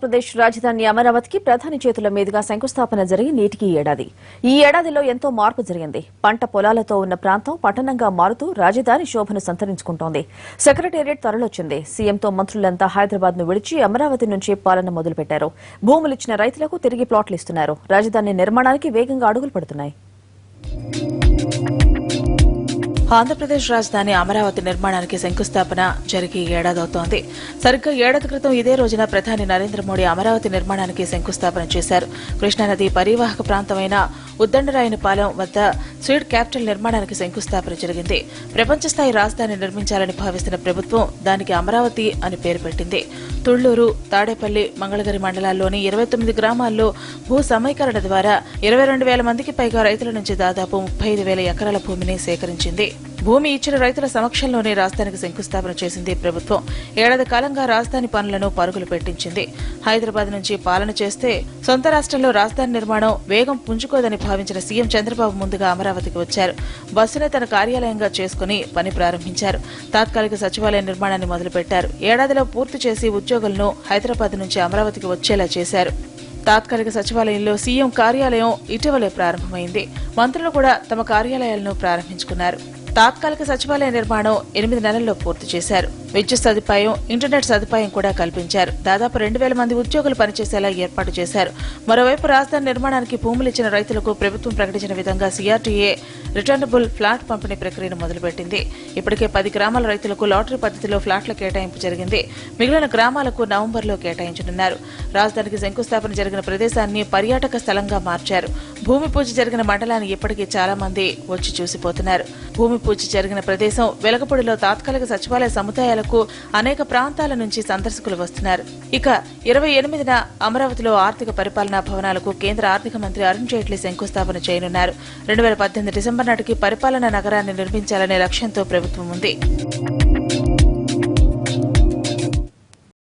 ఆంధ్రప్రదేశ్ రాజధాని అమరావతికి ప్రధాని చేతుల మీదుగా శంకుస్థాపన జరిగి నేటికి ఏడాది. ఈ ఏడాదిలో ఎంతో మార్పు జరిగింది. పంట పొలాలతో ఉన్న ప్రాంతం పట్టణంగా మారుతూ రాజధాని శోభను సంతరించుకుంటోంది. సెక్రటేరియట్ తరలొచ్చింది. సీఎంతో మంత్రులంతా హైదరాబాద్ ను విడిచి అమరావతి నుంచి పాలన మొదలుపెట్టారు. భూములిచ్చిన రైతులకు తిరిగి ప్లాట్లు ఇస్తున్నారు. రాజధాని నిర్మాణానికి వేగంగా అడుగులు పడుతున్నాయి. ఆంధ్రప్రదేశ్ రాజధాని అమరావతి నిర్మాణానికి శంకుస్థాపన జరిగి ఏడాదవుతోంది. సరిగ్గా ఏడాది క్రితం ఇదే రోజున ప్రధాని నరేంద్ర మోడీ అమరావతి నిర్మాణానికి శంకుస్థాపన చేశారు. కృష్ణానది పరివాహక ప్రాంతమైన ఉద్దండరాయనిపాలెం వద్ద స్ట్రీట్ క్యాపిటల్ నిర్మాణానికి శంకుస్థాపన జరిగింది. ప్రపంచ స్థాయి రాజధాని నిర్మించాలని భావిస్తున్న ప్రభుత్వం దానికి అమరావతి అని పేరు పెట్టింది. తుళ్లూరు, తాడేపల్లి, మంగళగిరి మండలాల్లోని 29 గ్రామాల్లో భూ సమీకరణ ద్వారా 22,000 మందికి పైగా రైతుల నుంచి దాదాపు 35,000 ఎకరాల భూమిని సేకరించింది. భూమి ఇచ్చిన రైతుల సమక్షంలోనే రాజధానికి శంకుస్థాపన చేసింది ప్రభుత్వం. ఏడాది కాలంగా రాజధాని పనులను పరుగులు పెట్టించింది. హైదరాబాద్ నుంచి పాలన చేస్తే సొంత రాష్ట్రంలో రాజధాని నిర్మాణం వేగం పుంజుకోదని భావించిన సీఎం చంద్రబాబు ముందుగా అమరావతికి వచ్చారు. బస్సునే తన కార్యాలయంగా చేసుకుని పని ప్రారంభించారు. తాత్కాలిక సచివాలయ నిర్మాణాన్ని మొదలుపెట్టారు. ఏడాదిలో పూర్తి చేసి ఉద్యోగులను హైదరాబాద్ నుంచి అమరావతికి వచ్చేలా చేశారు. తాత్కాలిక సచివాలయంలో సీఎం కార్యాలయం ఇటీవలే ప్రారంభమైంది. మంత్రులు కూడా తమ కార్యాలయాలను ప్రారంభించుకున్నారు. తాత్కాలిక సచివాలయ నిర్మాణం 8 నెలల్లో పూర్తి చేశారు. విద్యుత్ సదుపాయం, ఇంటర్నెట్ సదుపాయం కూడా కల్పించారు. దాదాపు 2,000 మంది ఉద్యోగులు పనిచేసేలా ఏర్పాటు చేశారు. మరోవైపు రాజధాని నిర్మాణానికి భూములిచ్చిన రైతులకు ప్రభుత్వం ప్రకటించిన విధంగా సీఆర్టీఏ రిటర్నబుల్ ఫ్లాట్ పంపిణీ ప్రక్రియను మొదలుపెట్టింది. ఇప్పటికే 10 గ్రామాల రైతులకు లాటరీ పద్ధతిలో ఫ్లాట్ల కేటాయింపు జరిగింది. మిగిలిన గ్రామాలకు నవంబర్లో కేటాయించనున్నారు. రాజధానికి శంకుస్థాపన జరిగిన ప్రదేశాన్ని పర్యాటక స్థలంగా మార్చారు. భూమి పూజ జరిగిన మండలాన్ని ఇప్పటికీ చాలా మంది వచ్చి చూసిపోతున్నారు. భూమి పూజ జరిగిన ప్రదేశం వెలగపూడిలో తాత్కాలిక సచివాలయ సముదాయాలకు అనేక ప్రాంతాల నుంచి సందర్శకులు వస్తున్నారు. ఇక 28న అమరావతిలో ఆర్థిక పరిపాలనా భవనాలకు కేంద్ర ఆర్థిక మంత్రి అరుణ్ జైట్లీ శంకుస్థాపన చేయనున్నారు. 2018 డిసెంబర్ నాటికి పరిపాలనా నగరాన్ని నిర్మించాలనే లక్ష్యంతో ప్రభుత్వం ఉంది.